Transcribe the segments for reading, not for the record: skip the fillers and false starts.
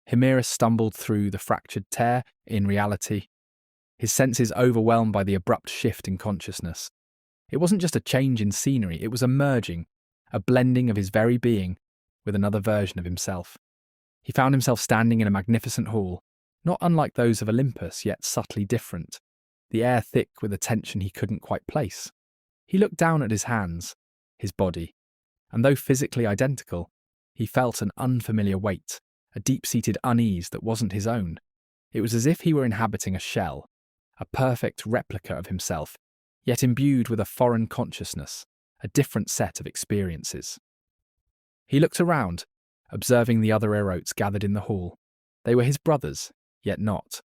Himerus stumbled through the fractured tear in reality, his senses overwhelmed by the abrupt shift in consciousness. It wasn't just a change in scenery, it was a merging, a blending of his very being with another version of himself. He found himself standing in a magnificent hall, not unlike those of Olympus, yet subtly different, the air thick with a tension he couldn't quite place. He looked down at his hands, his body, and though physically identical, he felt an unfamiliar weight, a deep-seated unease that wasn't his own. It was as if he were inhabiting a shell, a perfect replica of himself, yet imbued with a foreign consciousness, a different set of experiences. He looked around, observing the other erotes gathered in the hall. They were his brothers, yet not.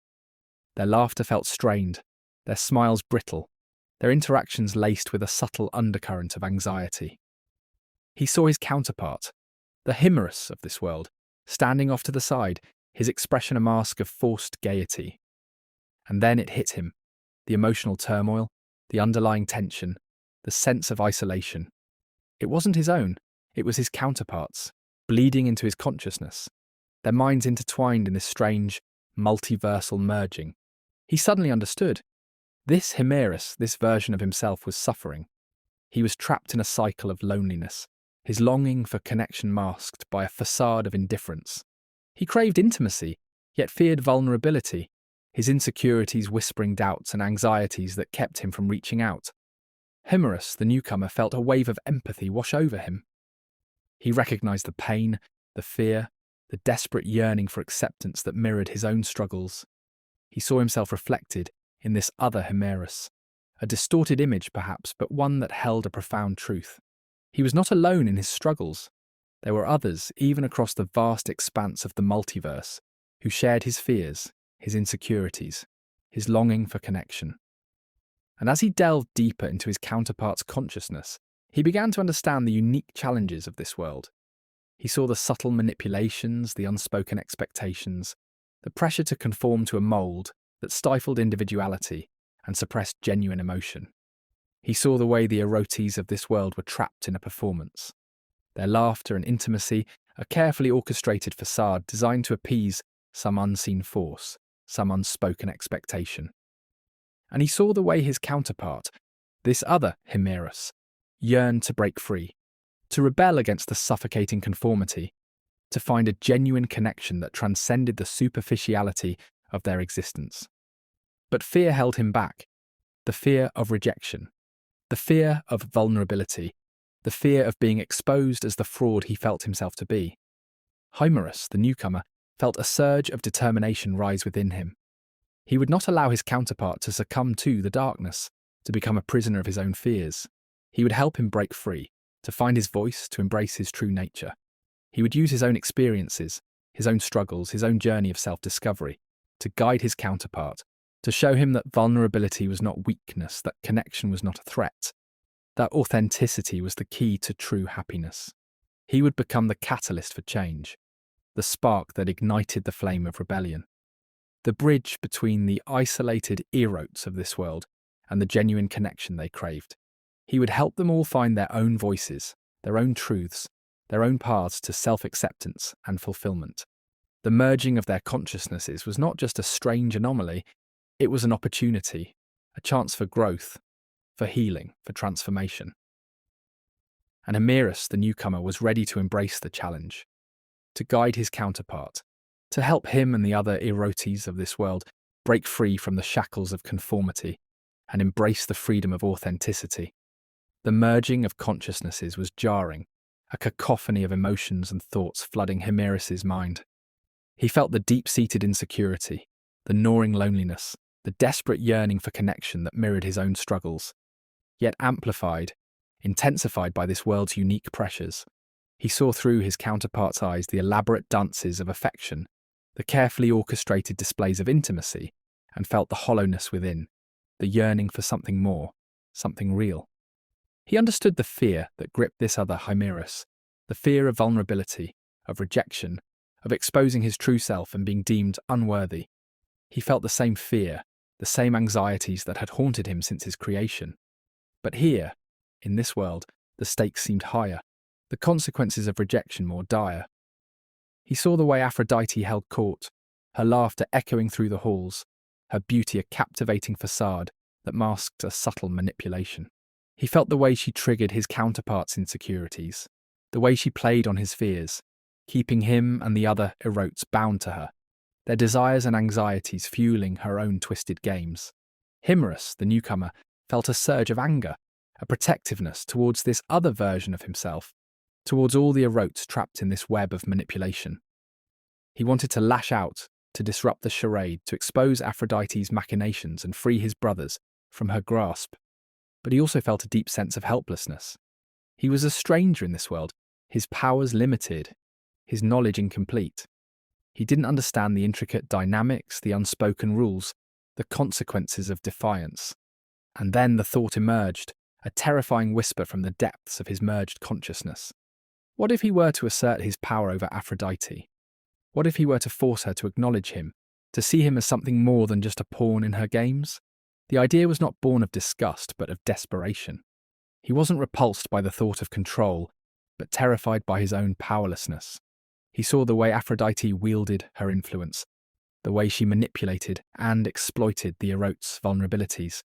Their laughter felt strained, their smiles brittle, their interactions laced with a subtle undercurrent of anxiety. He saw his counterpart, the Himerus of this world, standing off to the side, his expression a mask of forced gaiety. And then it hit him, the emotional turmoil, the underlying tension, the sense of isolation. It wasn't his own, it was his counterpart's, bleeding into his consciousness, their minds intertwined in this strange, multiversal merging. He suddenly understood. This Himerus, this version of himself, was suffering. He was trapped in a cycle of loneliness, his longing for connection masked by a facade of indifference. He craved intimacy, yet feared vulnerability, his insecurities whispering doubts and anxieties that kept him from reaching out. Himerus, the newcomer, felt a wave of empathy wash over him. He recognized the pain, the fear, the desperate yearning for acceptance that mirrored his own struggles. He saw himself reflected in this other Himerus, a distorted image perhaps, but one that held a profound truth. He was not alone in his struggles. There were others, even across the vast expanse of the multiverse, who shared his fears, his insecurities, his longing for connection. And as he delved deeper into his counterpart's consciousness, he began to understand the unique challenges of this world. He saw the subtle manipulations, the unspoken expectations, the pressure to conform to a mold that stifled individuality and suppressed genuine emotion. He saw the way the erotes of this world were trapped in a performance. Their laughter and intimacy, a carefully orchestrated facade designed to appease some unseen force, some unspoken expectation. And he saw the way his counterpart, this other Himerus, yearned to break free, to rebel against the suffocating conformity, to find a genuine connection that transcended the superficiality of their existence. But fear held him back, the fear of rejection, the fear of vulnerability, the fear of being exposed as the fraud he felt himself to be. Himerus, the newcomer, felt a surge of determination rise within him. He would not allow his counterpart to succumb to the darkness, to become a prisoner of his own fears. He would help him break free, to find his voice, to embrace his true nature. He would use his own experiences, his own struggles, his own journey of self-discovery, to guide his counterpart, to show him that vulnerability was not weakness, that connection was not a threat, that authenticity was the key to true happiness. He would become the catalyst for change, the spark that ignited the flame of rebellion, the bridge between the isolated erotes of this world and the genuine connection they craved. He would help them all find their own voices, their own truths, their own paths to self-acceptance and fulfillment. The merging of their consciousnesses was not just a strange anomaly, it was an opportunity, a chance for growth, for healing, for transformation. And Himerus, the newcomer, was ready to embrace the challenge, to guide his counterpart, to help him and the other erotes of this world break free from the shackles of conformity and embrace the freedom of authenticity. The merging of consciousnesses was jarring, a cacophony of emotions and thoughts flooding Himerus's mind. He felt the deep-seated insecurity, the gnawing loneliness, the desperate yearning for connection that mirrored his own struggles, yet amplified, intensified by this world's unique pressures. He saw through his counterpart's eyes the elaborate dances of affection, the carefully orchestrated displays of intimacy, and felt the hollowness within, the yearning for something more, something real. He understood the fear that gripped this other Himerus, the fear of vulnerability, of rejection, of exposing his true self and being deemed unworthy. He felt the same fear, the same anxieties that had haunted him since his creation. But here, in this world, the stakes seemed higher, the consequences of rejection more dire. He saw the way Aphrodite held court, her laughter echoing through the halls, her beauty a captivating facade that masked a subtle manipulation. He felt the way she triggered his counterpart's insecurities, the way she played on his fears, keeping him and the other erotes bound to her, their desires and anxieties fueling her own twisted games. Himerus, the newcomer, felt a surge of anger, a protectiveness towards this other version of himself, towards all the erotes trapped in this web of manipulation. He wanted to lash out, to disrupt the charade, to expose Aphrodite's machinations and free his brothers from her grasp. But he also felt a deep sense of helplessness. He was a stranger in this world, his powers limited, his knowledge incomplete. He didn't understand the intricate dynamics, the unspoken rules, the consequences of defiance. And then the thought emerged, a terrifying whisper from the depths of his merged consciousness. What if he were to assert his power over Aphrodite? What if he were to force her to acknowledge him, to see him as something more than just a pawn in her games? The idea was not born of disgust, but of desperation. He wasn't repulsed by the thought of control, but terrified by his own powerlessness. He saw the way Aphrodite wielded her influence, the way she manipulated and exploited the erote's vulnerabilities,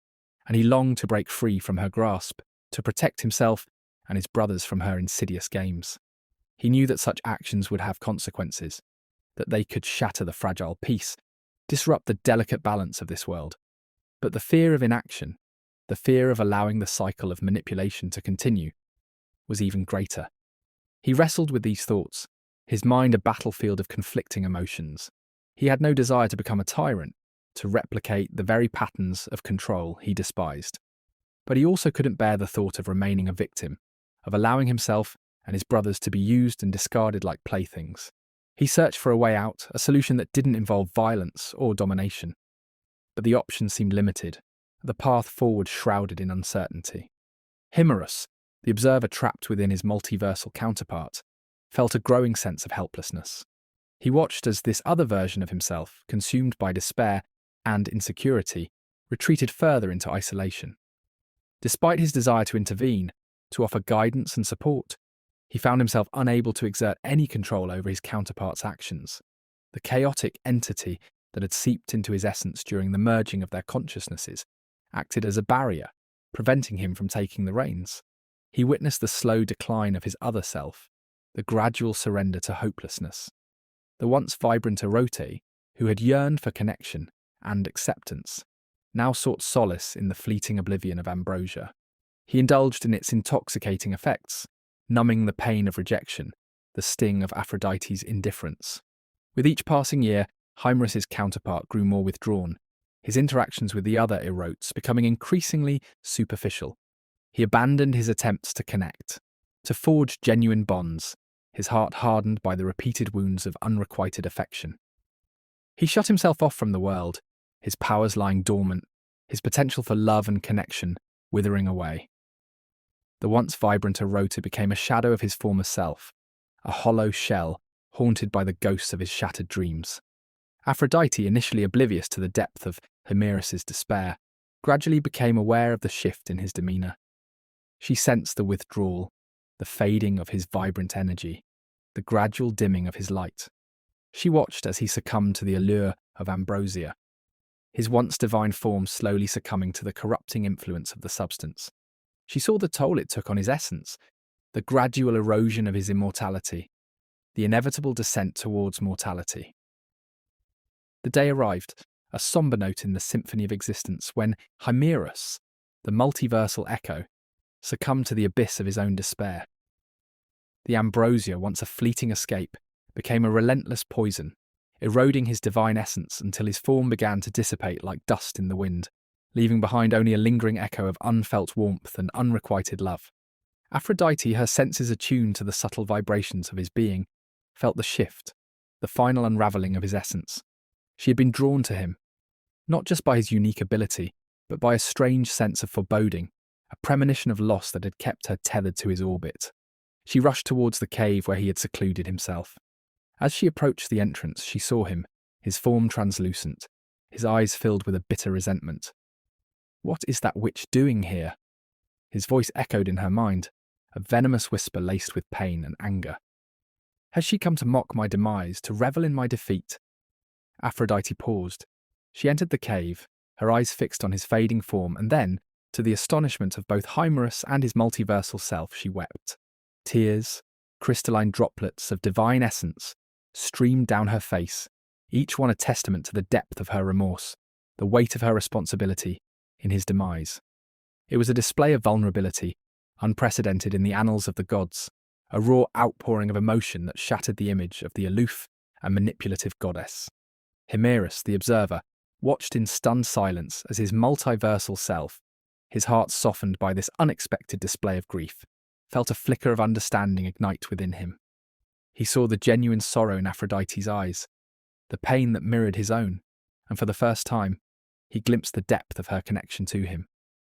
and he longed to break free from her grasp, to protect himself and his brothers from her insidious games. He knew that such actions would have consequences, that they could shatter the fragile peace, disrupt the delicate balance of this world. But the fear of inaction, the fear of allowing the cycle of manipulation to continue, was even greater. He wrestled with these thoughts, his mind a battlefield of conflicting emotions. He had no desire to become a tyrant, to replicate the very patterns of control he despised. But he also couldn't bear the thought of remaining a victim, of allowing himself and his brothers to be used and discarded like playthings. He searched for a way out, a solution that didn't involve violence or domination. But the options seemed limited, the path forward shrouded in uncertainty. Himerus, the observer trapped within his multiversal counterpart, felt a growing sense of helplessness. He watched as this other version of himself, consumed by despair and insecurity, retreated further into isolation. Despite his desire to intervene, to offer guidance and support, he found himself unable to exert any control over his counterpart's actions. The chaotic entity that had seeped into his essence during the merging of their consciousnesses acted as a barrier, preventing him from taking the reins. He witnessed the slow decline of his other self, the gradual surrender to hopelessness. The once vibrant erote, who had yearned for connection and acceptance, now sought solace in the fleeting oblivion of ambrosia. He indulged in its intoxicating effects, numbing the pain of rejection, the sting of Aphrodite's indifference. With each passing year, Himerus's counterpart grew more withdrawn, his interactions with the other erotes becoming increasingly superficial. He abandoned his attempts to connect, to forge genuine bonds, his heart hardened by the repeated wounds of unrequited affection. He shut himself off from the world, his powers lying dormant, his potential for love and connection withering away. The once vibrant erote became a shadow of his former self, a hollow shell haunted by the ghosts of his shattered dreams. Aphrodite, initially oblivious to the depth of Himerus's despair, gradually became aware of the shift in his demeanour. She sensed the withdrawal, the fading of his vibrant energy, the gradual dimming of his light. She watched as he succumbed to the allure of ambrosia, his once divine form slowly succumbing to the corrupting influence of the substance. She saw the toll it took on his essence, the gradual erosion of his immortality, the inevitable descent towards mortality. The day arrived, a sombre note in the symphony of existence, when Himerus, the multiversal echo, succumbed to the abyss of his own despair. The ambrosia, once a fleeting escape, became a relentless poison, eroding his divine essence until his form began to dissipate like dust in the wind, leaving behind only a lingering echo of unfelt warmth and unrequited love. Aphrodite, her senses attuned to the subtle vibrations of his being, felt the shift, the final unravelling of his essence. She had been drawn to him, not just by his unique ability, but by a strange sense of foreboding, a premonition of loss that had kept her tethered to his orbit. She rushed towards the cave where he had secluded himself. As she approached the entrance, she saw him, his form translucent, his eyes filled with a bitter resentment. "What is that witch doing here?" His voice echoed in her mind, a venomous whisper laced with pain and anger. Has she come to mock my demise, to revel in my defeat? Aphrodite paused. She entered the cave, her eyes fixed on his fading form, and then, to the astonishment of both Himerus and his multiversal self, she wept. Tears, crystalline droplets of divine essence, streamed down her face, each one a testament to the depth of her remorse, the weight of her responsibility in his demise. It was a display of vulnerability, unprecedented in the annals of the gods, a raw outpouring of emotion that shattered the image of the aloof and manipulative goddess. Himerus, the observer, watched in stunned silence as his multiversal self, his heart softened by this unexpected display of grief, felt a flicker of understanding ignite within him. He saw the genuine sorrow in Aphrodite's eyes, the pain that mirrored his own, and for the first time, he glimpsed the depth of her connection to him,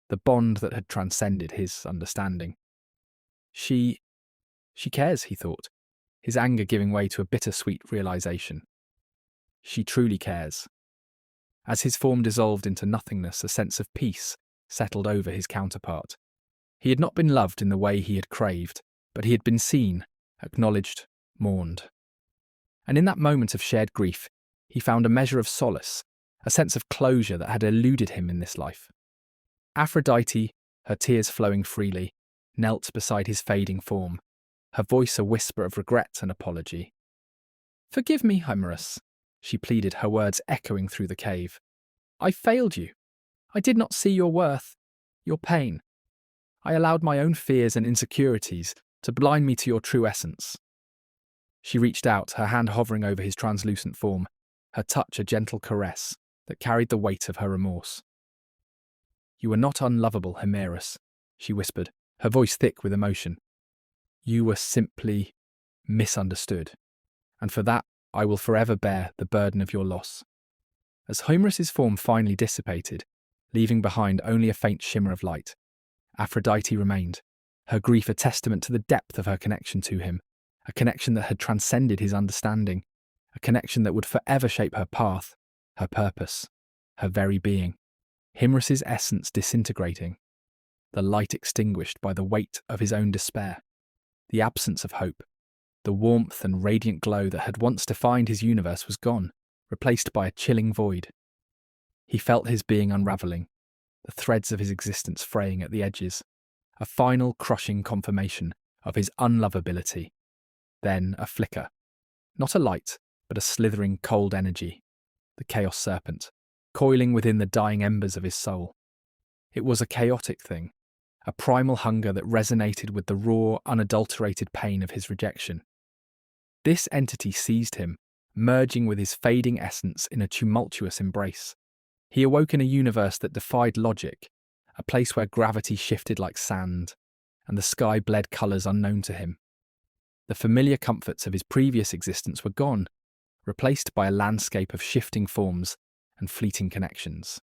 the bond that had transcended his understanding. She cares, he thought, his anger giving way to a bittersweet realization. She truly cares. As his form dissolved into nothingness, a sense of peace settled over his counterpart. He had not been loved in the way he had craved, but he had been seen, acknowledged, mourned. And in that moment of shared grief, he found a measure of solace, a sense of closure that had eluded him in this life. Aphrodite, her tears flowing freely, knelt beside his fading form, her voice a whisper of regret and apology. "Forgive me, Himerus," she pleaded, her words echoing through the cave. "I failed you. I did not see your worth, your pain. I allowed my own fears and insecurities to blind me to your true essence." She reached out, her hand hovering over his translucent form, her touch a gentle caress that carried the weight of her remorse. "You were not unlovable, Himerus," she whispered, her voice thick with emotion. "You were simply misunderstood, and for that I will forever bear the burden of your loss." As Himerus's form finally dissipated, leaving behind only a faint shimmer of light, Aphrodite remained, her grief a testament to the depth of her connection to him, a connection that had transcended his understanding, a connection that would forever shape her path, her purpose, her very being. Himerus's essence disintegrating, the light extinguished by the weight of his own despair, the absence of hope, the warmth and radiant glow that had once defined his universe was gone, replaced by a chilling void. He felt his being unravelling, the threads of his existence fraying at the edges, a final crushing confirmation of his unlovability. Then a flicker, not a light, but a slithering cold energy, the Chaos Serpent, coiling within the dying embers of his soul. It was a chaotic thing, a primal hunger that resonated with the raw, unadulterated pain of his rejection. This entity seized him, merging with his fading essence in a tumultuous embrace. He awoke in a universe that defied logic, a place where gravity shifted like sand, and the sky bled colours unknown to him. The familiar comforts of his previous existence were gone, replaced by a landscape of shifting forms and fleeting connections.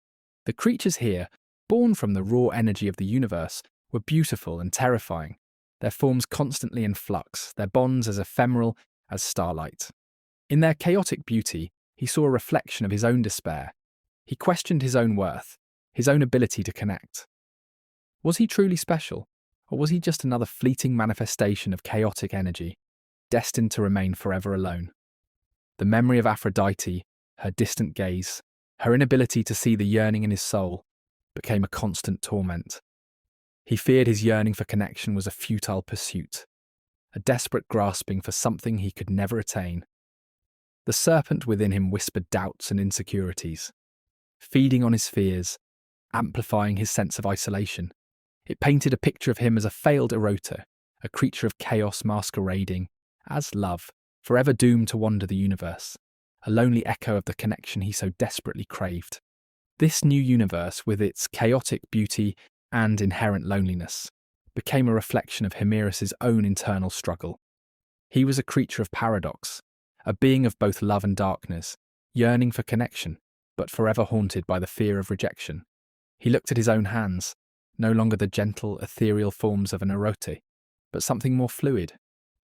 The creatures here, born from the raw energy of the universe, were beautiful and terrifying, their forms constantly in flux, their bonds as ephemeral as starlight. In their chaotic beauty, he saw a reflection of his own despair. He questioned his own worth, his own ability to connect. Was he truly special, or was he just another fleeting manifestation of chaotic energy, destined to remain forever alone? The memory of Aphrodite, her distant gaze, her inability to see the yearning in his soul, became a constant torment. He feared his yearning for connection was a futile pursuit, a desperate grasping for something he could never attain. The serpent within him whispered doubts and insecurities, feeding on his fears, amplifying his sense of isolation. It painted a picture of him as a failed eroter, a creature of chaos masquerading as love, forever doomed to wander the universe, a lonely echo of the connection he so desperately craved. This new universe, with its chaotic beauty and inherent loneliness, became a reflection of Himerus's own internal struggle. He was a creature of paradox, a being of both love and darkness, yearning for connection, but forever haunted by the fear of rejection. He looked at his own hands, no longer the gentle, ethereal forms of an erote, but something more fluid,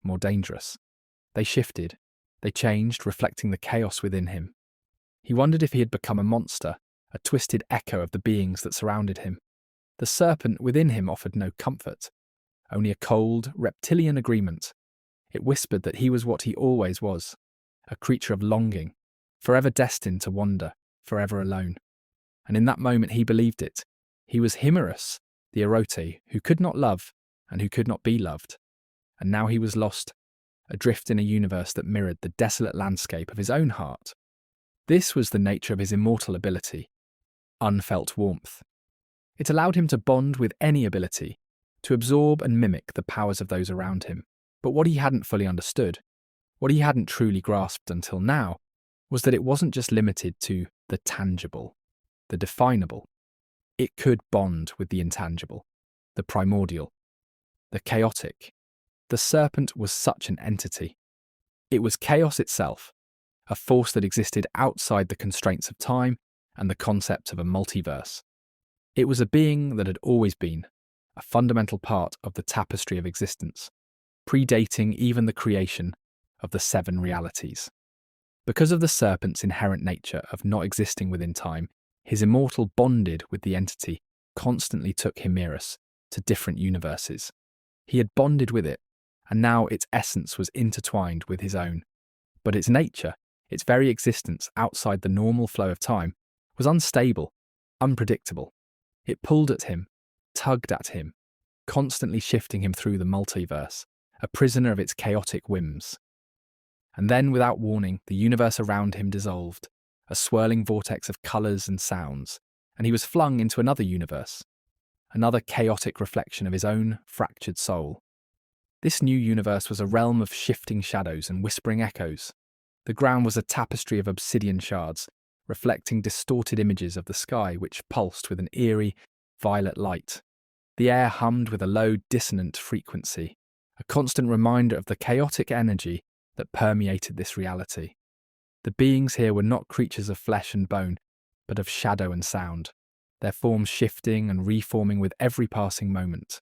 more dangerous. They shifted, they changed, reflecting the chaos within him. He wondered if he had become a monster, a twisted echo of the beings that surrounded him. The serpent within him offered no comfort, only a cold, reptilian agreement. It whispered that he was what he always was, a creature of longing, forever destined to wander, forever alone. And in that moment he believed it. He was Himerus, the Erote, who could not love and who could not be loved. And now he was lost, adrift in a universe that mirrored the desolate landscape of his own heart. This was the nature of his immortal ability, unfelt warmth. It allowed him to bond with any ability, to absorb and mimic the powers of those around him. But what he hadn't fully understood, what he hadn't truly grasped until now, was that it wasn't just limited to the tangible, the definable. It could bond with the intangible, the primordial, the chaotic. The serpent was such an entity. It was chaos itself, a force that existed outside the constraints of time and the concept of a multiverse. It was a being that had always been, a fundamental part of the tapestry of existence, predating even the creation of the 7 realities. Because of the serpent's inherent nature of not existing within time, his immortal bonded with the entity constantly took Himerus to different universes. He had bonded with it, and now its essence was intertwined with his own. But its nature, its very existence outside the normal flow of time, was unstable, unpredictable. It pulled at him, tugged at him, constantly shifting him through the multiverse, a prisoner of its chaotic whims. And then, without warning, the universe around him dissolved, a swirling vortex of colours and sounds, and he was flung into another universe, another chaotic reflection of his own fractured soul. This new universe was a realm of shifting shadows and whispering echoes. The ground was a tapestry of obsidian shards, reflecting distorted images of the sky which pulsed with an eerie, violet light. The air hummed with a low, dissonant frequency, a constant reminder of the chaotic energy that permeated this reality. The beings here were not creatures of flesh and bone, but of shadow and sound, their forms shifting and reforming with every passing moment.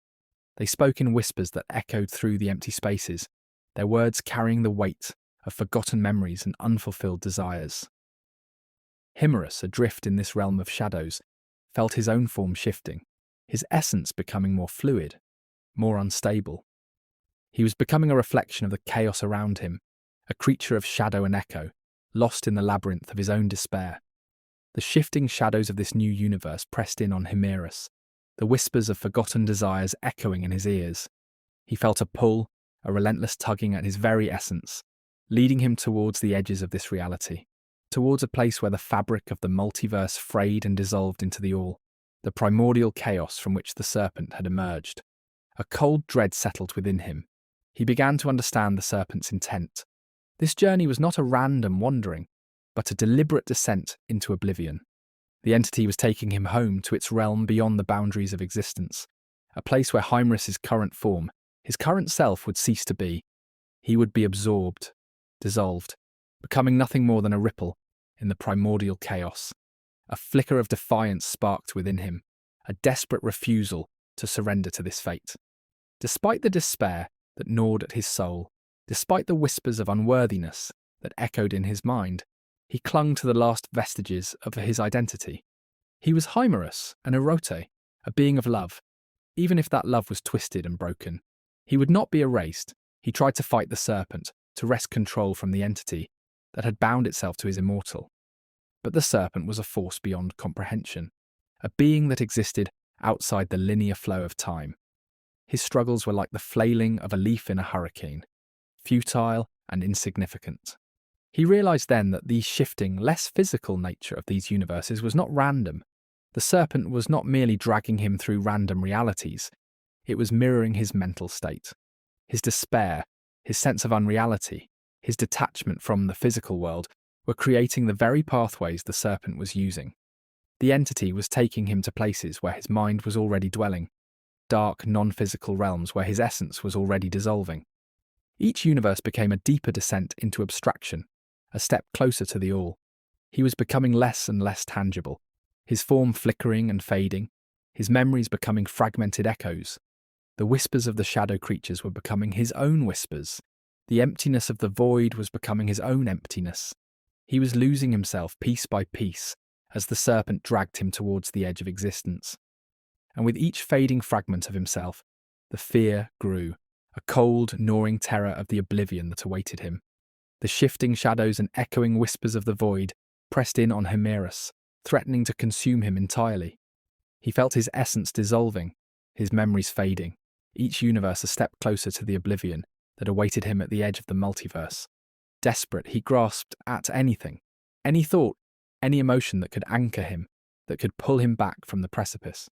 They spoke in whispers that echoed through the empty spaces, their words carrying the weight of forgotten memories and unfulfilled desires. Himerus, adrift in this realm of shadows, felt his own form shifting, his essence becoming more fluid, more unstable. He was becoming a reflection of the chaos around him, a creature of shadow and echo, lost in the labyrinth of his own despair. The shifting shadows of this new universe pressed in on Himerus, the whispers of forgotten desires echoing in his ears. He felt a pull, a relentless tugging at his very essence, leading him towards the edges of this reality, towards a place where the fabric of the multiverse frayed and dissolved into the all, the primordial chaos from which the serpent had emerged. A cold dread settled within him. He began to understand the serpent's intent. This journey was not a random wandering, but a deliberate descent into oblivion. The entity was taking him home to its realm beyond the boundaries of existence, a place where Himerus's current form, his current self, would cease to be. He would be absorbed, dissolved, becoming nothing more than a ripple in the primordial chaos. A flicker of defiance sparked within him, a desperate refusal to surrender to this fate. Despite the despair that gnawed at his soul, despite the whispers of unworthiness that echoed in his mind, he clung to the last vestiges of his identity. He was Himerus, an Erote, a being of love, even if that love was twisted and broken. He would not be erased. He tried to fight the serpent, to wrest control from the entity that had bound itself to his immortal. But the serpent was a force beyond comprehension, a being that existed outside the linear flow of time. His struggles were like the flailing of a leaf in a hurricane, futile and insignificant. He realized then that the shifting, less physical nature of these universes was not random. The serpent was not merely dragging him through random realities. It was mirroring his mental state, his despair, his sense of unreality, his detachment from the physical world were creating the very pathways the serpent was using. The entity was taking him to places where his mind was already dwelling, dark, non-physical realms where his essence was already dissolving. Each universe became a deeper descent into abstraction, a step closer to the all. He was becoming less and less tangible, his form flickering and fading, his memories becoming fragmented echoes. The whispers of the shadow creatures were becoming his own whispers. The emptiness of the void was becoming his own emptiness. He was losing himself piece by piece as the serpent dragged him towards the edge of existence. And with each fading fragment of himself, the fear grew, a cold, gnawing terror of the oblivion that awaited him. The shifting shadows and echoing whispers of the void pressed in on Himerus, threatening to consume him entirely. He felt his essence dissolving, his memories fading, each universe a step closer to the oblivion that awaited him at the edge of the multiverse. Desperate, he grasped at anything, any thought, any emotion that could anchor him, that could pull him back from the precipice.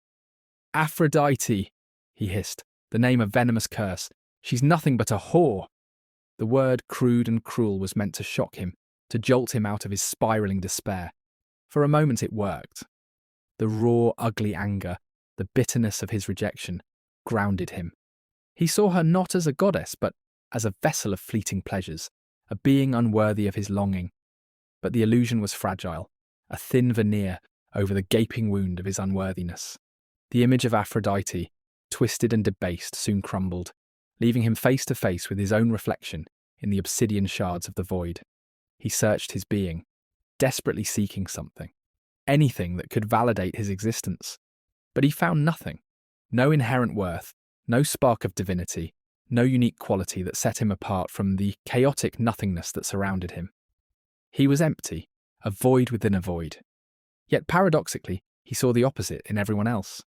Aphrodite, he hissed, the name a venomous curse. She's nothing but a whore. The word, crude and cruel, was meant to shock him, to jolt him out of his spiraling despair. For a moment it worked. The raw, ugly anger, the bitterness of his rejection, grounded him. He saw her not as a goddess, but as a vessel of fleeting pleasures, a being unworthy of his longing. But the illusion was fragile, a thin veneer over the gaping wound of his unworthiness. The image of Aphrodite, twisted and debased, soon crumbled, leaving him face to face with his own reflection in the obsidian shards of the void. He searched his being, desperately seeking something, anything that could validate his existence. But he found nothing, no inherent worth, no spark of divinity, no unique quality that set him apart from the chaotic nothingness that surrounded him. He was empty, a void within a void. Yet paradoxically, he saw the opposite in everyone else.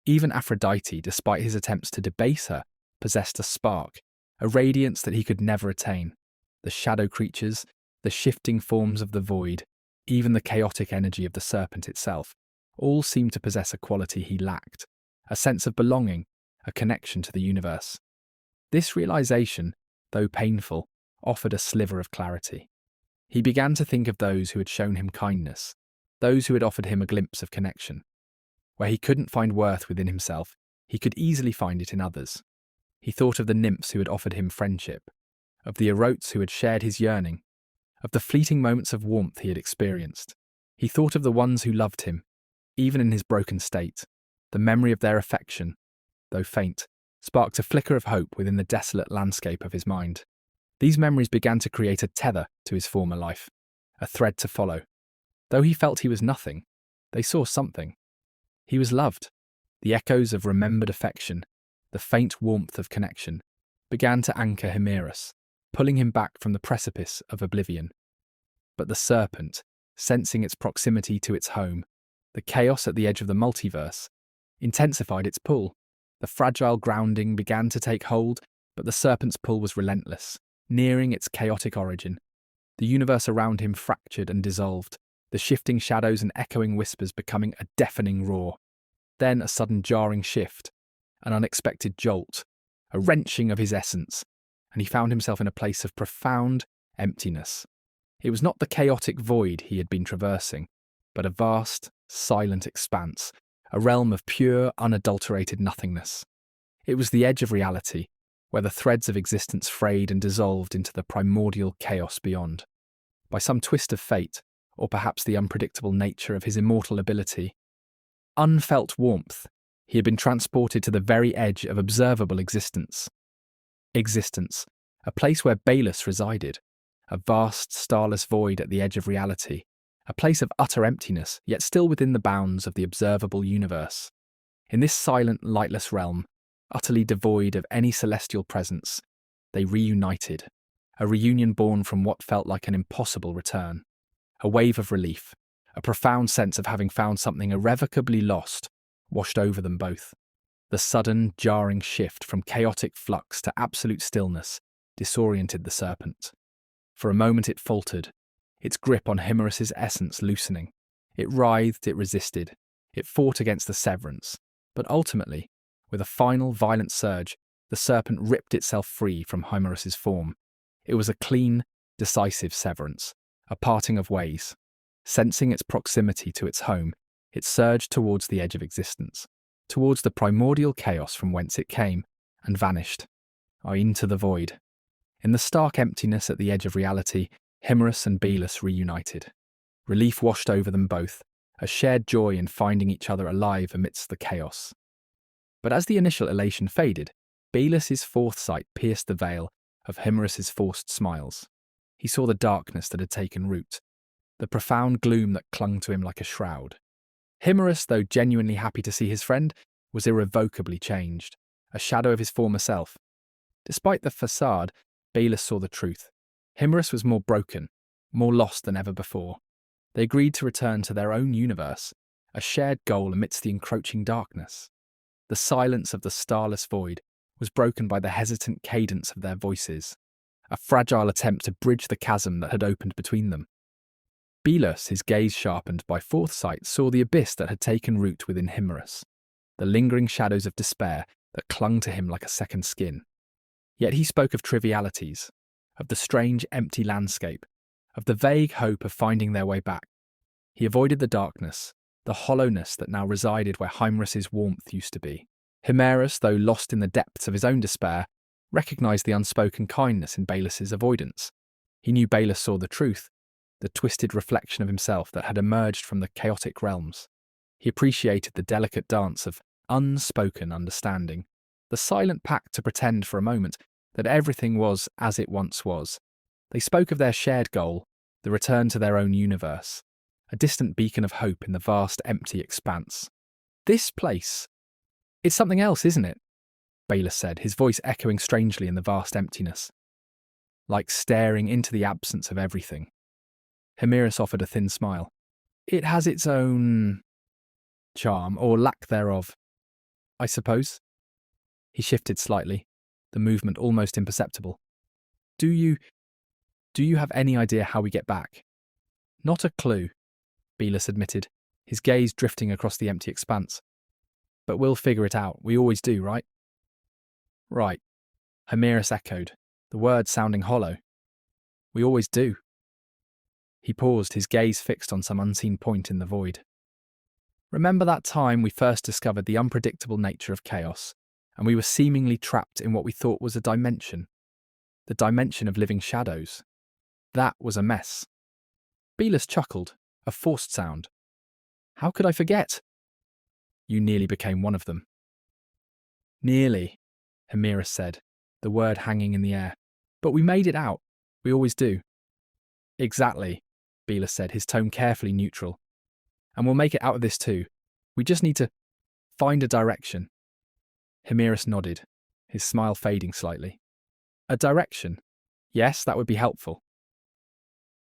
Even Aphrodite, despite his attempts to debase her, possessed a spark, a radiance that he could never attain. The shadow creatures, the shifting forms of the void, even the chaotic energy of the serpent itself, all seemed to possess a quality he lacked, a sense of belonging, a connection to the universe. This realization, though painful, offered a sliver of clarity. He began to think of those who had shown him kindness, those who had offered him a glimpse of connection. Where he couldn't find worth within himself, he could easily find it in others. He thought of the nymphs who had offered him friendship, of the erotes who had shared his yearning, of the fleeting moments of warmth he had experienced. He thought of the ones who loved him, even in his broken state. The memory of their affection, though faint, sparked a flicker of hope within the desolate landscape of his mind. These memories began to create a tether to his former life, a thread to follow. Though he felt he was nothing, they saw something. He was loved. The echoes of remembered affection, the faint warmth of connection, began to anchor Himerus, pulling him back from the precipice of oblivion. But the serpent, sensing its proximity to its home, the chaos at the edge of the multiverse, intensified its pull. The fragile grounding began to take hold, but the serpent's pull was relentless, nearing its chaotic origin. The universe around him fractured and dissolved, the shifting shadows and echoing whispers becoming a deafening roar. Then a sudden jarring shift, an unexpected jolt, a wrenching of his essence, and he found himself in a place of profound emptiness. It was not the chaotic void he had been traversing, but a vast, silent expanse, a realm of pure, unadulterated nothingness. It was the edge of reality, where the threads of existence frayed and dissolved into the primordial chaos beyond. By some twist of fate, or perhaps the unpredictable nature of his immortal ability, unfelt warmth, he had been transported to the very edge of observable existence. Existence, a place where Belus resided, a vast, starless void at the edge of reality, a place of utter emptiness, yet still within the bounds of the observable universe. In this silent, lightless realm, utterly devoid of any celestial presence, they reunited, a reunion born from what felt like an impossible return. A wave of relief, a profound sense of having found something irrevocably lost, washed over them both. The sudden, jarring shift from chaotic flux to absolute stillness disoriented the serpent. For a moment it faltered, its grip on Himerus's essence loosening. It writhed, it resisted, it fought against the severance, but ultimately, with a final violent surge, the serpent ripped itself free from Himerus's form. It was a clean, decisive severance, a parting of ways. Sensing its proximity to its home, it surged towards the edge of existence, towards the primordial chaos from whence it came, and vanished, into the void. In the stark emptiness at the edge of reality, Himerus and Belus reunited. Relief washed over them both, a shared joy in finding each other alive amidst the chaos. But as the initial elation faded, Belus's foresight pierced the veil of Himerus's forced smiles. He saw the darkness that had taken root, the profound gloom that clung to him like a shroud. Himerus, though genuinely happy to see his friend, was irrevocably changed, a shadow of his former self. Despite the facade, Belus saw the truth. Himerus was more broken, more lost than ever before. They agreed to return to their own universe, a shared goal amidst the encroaching darkness. The silence of the starless void was broken by the hesitant cadence of their voices, a fragile attempt to bridge the chasm that had opened between them. Belus, his gaze sharpened by foresight, saw the abyss that had taken root within Himerus, the lingering shadows of despair that clung to him like a second skin. Yet he spoke of trivialities, of the strange, empty landscape, of the vague hope of finding their way back. He avoided the darkness, the hollowness that now resided where Himerus's warmth used to be. Himerus, though lost in the depths of his own despair, recognised the unspoken kindness in Belus's avoidance. He knew Belus saw the truth, the twisted reflection of himself that had emerged from the chaotic realms. He appreciated the delicate dance of unspoken understanding, the silent pact to pretend for a moment that everything was as it once was. They spoke of their shared goal, the return to their own universe, a distant beacon of hope in the vast empty expanse. This place, it's something else, isn't it? Belus said, his voice echoing strangely in the vast emptiness, like staring into the absence of everything. Himerus offered a thin smile. It has its own charm, or lack thereof, I suppose. He shifted slightly, the movement almost imperceptible. Do you have any idea how we get back? Not a clue, Belus admitted, his gaze drifting across the empty expanse. But we'll figure it out. We always do, right? Right, Himerus echoed, the words sounding hollow. We always do. He paused, his gaze fixed on some unseen point in the void. Remember that time we first discovered the unpredictable nature of chaos, and we were seemingly trapped in what we thought was a dimension, the dimension of living shadows. That was a mess. Belus chuckled, a forced sound. How could I forget? You nearly became one of them. Nearly, Himerus said, the word hanging in the air. But we made it out. We always do. Exactly, Belus said, his tone carefully neutral. And we'll make it out of this too. We just need to find a direction. Himerus nodded, his smile fading slightly. A direction? Yes, that would be helpful.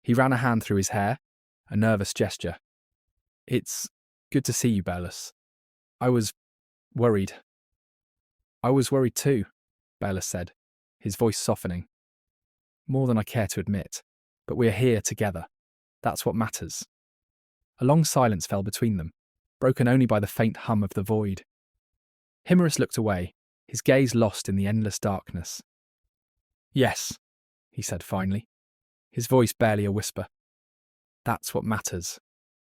He ran a hand through his hair, a nervous gesture. It's good to see you, Belus. I was worried. I was worried too, Belus said, his voice softening. More than I care to admit, but we're here together. That's what matters. A long silence fell between them, broken only by the faint hum of the void. Himerus looked away, his gaze lost in the endless darkness. Yes, he said finally, his voice barely a whisper. That's what matters.